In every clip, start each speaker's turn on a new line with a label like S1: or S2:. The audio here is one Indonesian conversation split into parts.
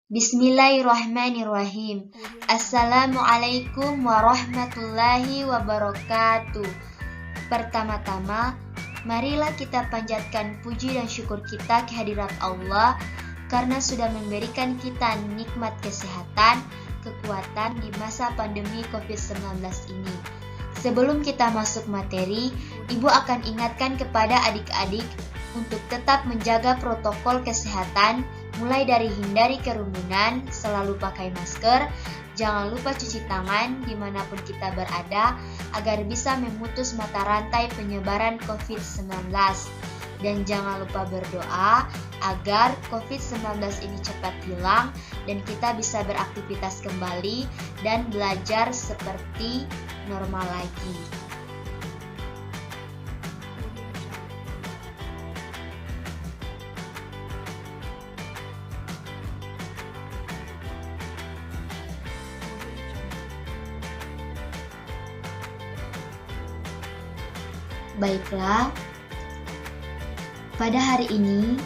S1: Bismillahirrahmanirrahim. Assalamualaikum warahmatullahi wabarakatuh. Pertama-tama, marilah kita panjatkan puji dan syukur kita kehadirat Allah karena sudah memberikan kita nikmat kesehatan, kekuatan di masa pandemi COVID-19 ini. Sebelum kita masuk materi, Ibu akan ingatkan kepada adik-adik untuk tetap menjaga protokol kesehatan, mulai dari hindari kerumunan, selalu pakai masker, jangan lupa cuci tangan dimanapun kita berada agar bisa memutus mata rantai penyebaran COVID-19. Dan jangan lupa berdoa agar COVID-19 ini cepat hilang dan kita bisa beraktivitas kembali dan belajar seperti normal lagi. Baiklah, pada hari ini,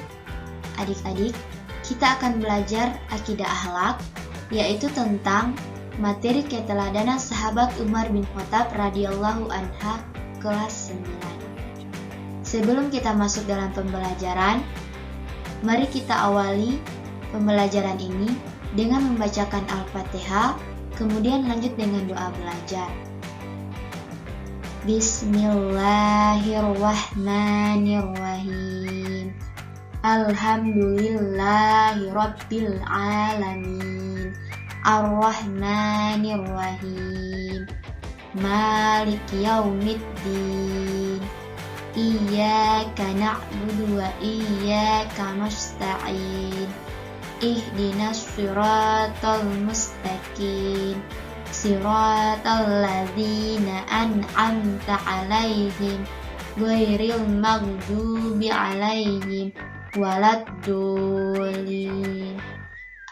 S1: adik-adik, kita akan belajar akidah akhlak, yaitu tentang materi keteladanan sahabat Umar bin Khattab radhiyallahu anha kelas 9. Sebelum kita masuk dalam pembelajaran, mari kita awali pembelajaran ini dengan membacakan Al-Fatihah, kemudian lanjut dengan doa belajar. Bismillahirrahmanirrahim. Alhamdulillahirabbil alamin. Ar-Rahmanirrahim. Maliki yaumiddin. Iyyaka na'budu wa iyyaka nasta'in. Ihdinas siratal mustaqim. Siratal ladzina an'amta 'alaihim ghairil maghdubi 'alaihim waladdallin.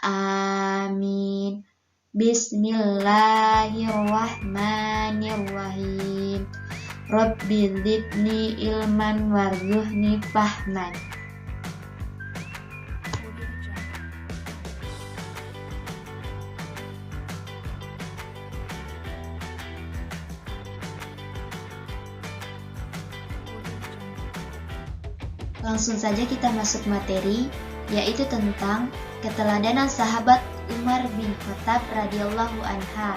S1: Amin. Bismillahirrahmanirrahim. Rabbi zidni ilman warzuqni fahman. Langsung saja kita masuk materi, yaitu tentang keteladanan sahabat Umar bin Khattab radhiyallahu anha.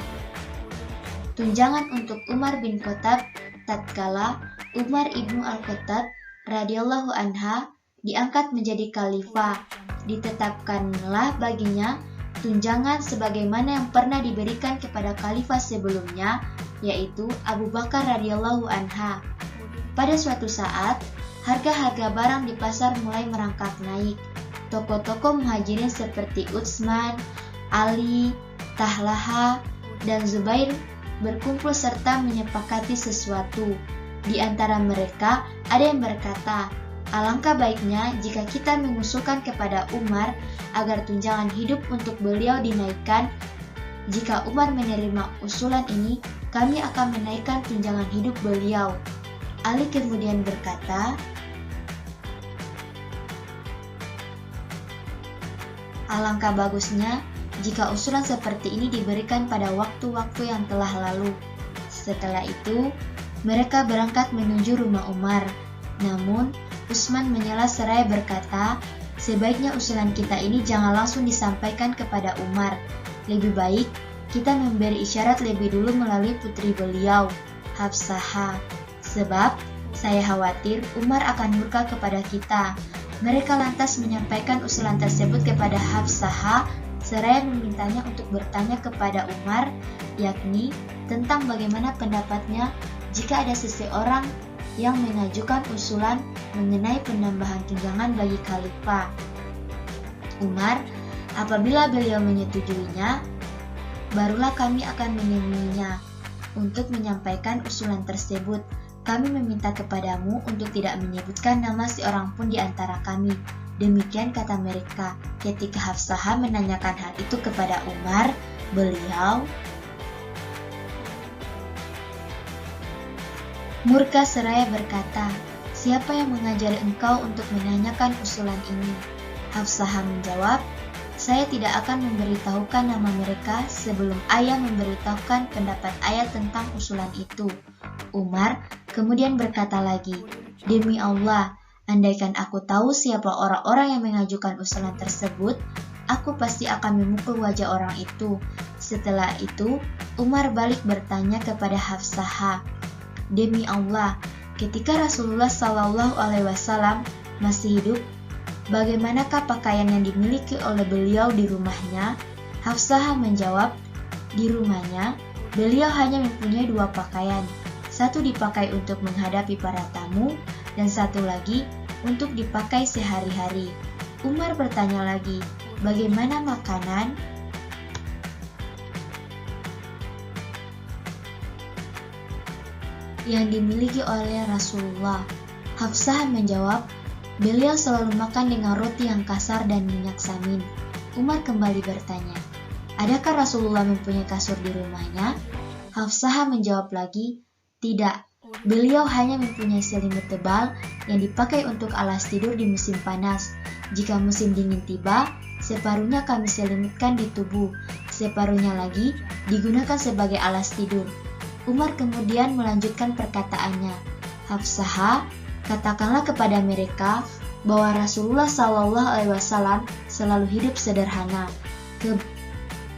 S1: Tunjangan untuk Umar bin Khattab tatkala Umar ibnu Al-Khattab radhiyallahu anha diangkat menjadi khalifah, ditetapkanlah baginya tunjangan sebagaimana yang pernah diberikan kepada khalifah sebelumnya, yaitu Abu Bakar radhiyallahu anha. Pada suatu saat, harga-harga barang di pasar mulai merangkak naik. Tokoh-tokoh muhajirin seperti Utsman, Ali, Talhah, dan Zubair berkumpul serta menyepakati sesuatu. Di antara mereka ada yang berkata, alangkah baiknya jika kita mengusulkan kepada Umar agar tunjangan hidup untuk beliau dinaikkan. Jika Umar menerima usulan ini, kami akan menaikkan tunjangan hidup beliau. Ali kemudian berkata, alangkah bagusnya jika usulan seperti ini diberikan pada waktu-waktu yang telah lalu. Setelah itu, mereka berangkat menuju rumah Umar. Namun, Utsman menyela seraya berkata, sebaiknya usulan kita ini jangan langsung disampaikan kepada Umar. Lebih baik kita memberi isyarat lebih dulu melalui putri beliau, Hafsah. Sebab saya khawatir Umar akan murka kepada kita. Mereka lantas menyampaikan usulan tersebut kepada Hafsah seraya memintanya untuk bertanya kepada Umar, yakni tentang bagaimana pendapatnya jika ada seseorang yang mengajukan usulan mengenai penambahan tunjangan bagi khalifah. Umar, apabila beliau menyetujuinya, barulah kami akan menemuinya untuk menyampaikan usulan tersebut. Kami meminta kepadamu untuk tidak menyebutkan nama seorang pun di antara kami. Demikian kata mereka. Ketika Hafsah menanyakan hal itu kepada Umar, beliau murka seraya berkata, siapa yang mengajari engkau untuk menanyakan usulan ini? Hafsah menjawab, saya tidak akan memberitahukan nama mereka sebelum ayah memberitahukan pendapat ayah tentang usulan itu. Umar kemudian berkata lagi, demi Allah, andaikan aku tahu siapa orang-orang yang mengajukan usulan tersebut, aku pasti akan memukul wajah orang itu. Setelah itu, Umar balik bertanya kepada Hafsah, demi Allah, ketika Rasulullah SAW masih hidup, bagaimanakah pakaian yang dimiliki oleh beliau di rumahnya? Hafsah menjawab, di rumahnya, beliau hanya mempunyai 2 pakaian. Satu dipakai untuk menghadapi para tamu, dan satu lagi untuk dipakai sehari-hari. Umar bertanya lagi, bagaimana makanan? Yang dimiliki oleh Rasulullah? Hafsah menjawab, beliau selalu makan dengan roti yang kasar dan minyak samin. Umar kembali bertanya, adakah Rasulullah mempunyai kasur di rumahnya? Hafsah menjawab lagi, tidak. Beliau hanya mempunyai selimut tebal yang dipakai untuk alas tidur di musim panas. Jika musim dingin tiba, separuhnya kami selimutkan di tubuh, separuhnya lagi digunakan sebagai alas tidur. Umar kemudian melanjutkan perkataannya, Hafsah, katakanlah kepada mereka bahwa Rasulullah SAW selalu hidup sederhana.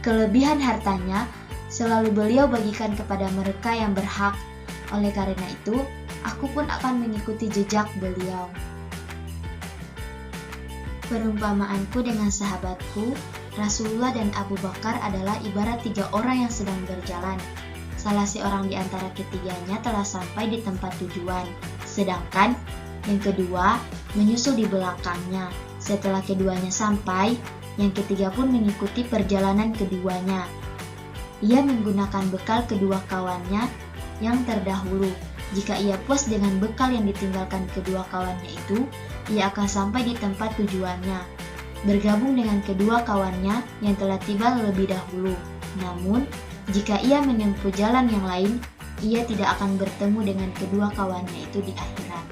S1: Kelebihan hartanya selalu beliau bagikan kepada mereka yang berhak. Oleh karena itu, aku pun akan mengikuti jejak beliau. Perumpamaanku dengan sahabatku, Rasulullah dan Abu Bakar adalah ibarat 3 orang yang sedang berjalan. Salah seorang di antara ketiganya telah sampai di tempat tujuan, sedangkan yang kedua menyusul di belakangnya. Setelah keduanya sampai, yang ketiga pun mengikuti perjalanan keduanya. Ia menggunakan bekal kedua kawannya yang terdahulu. Jika ia puas dengan bekal yang ditinggalkan kedua kawannya itu, ia akan sampai di tempat tujuannya, bergabung dengan kedua kawannya yang telah tiba lebih dahulu. Namun, jika ia menempuh jalan yang lain, ia tidak akan bertemu dengan kedua kawannya itu di akhirat.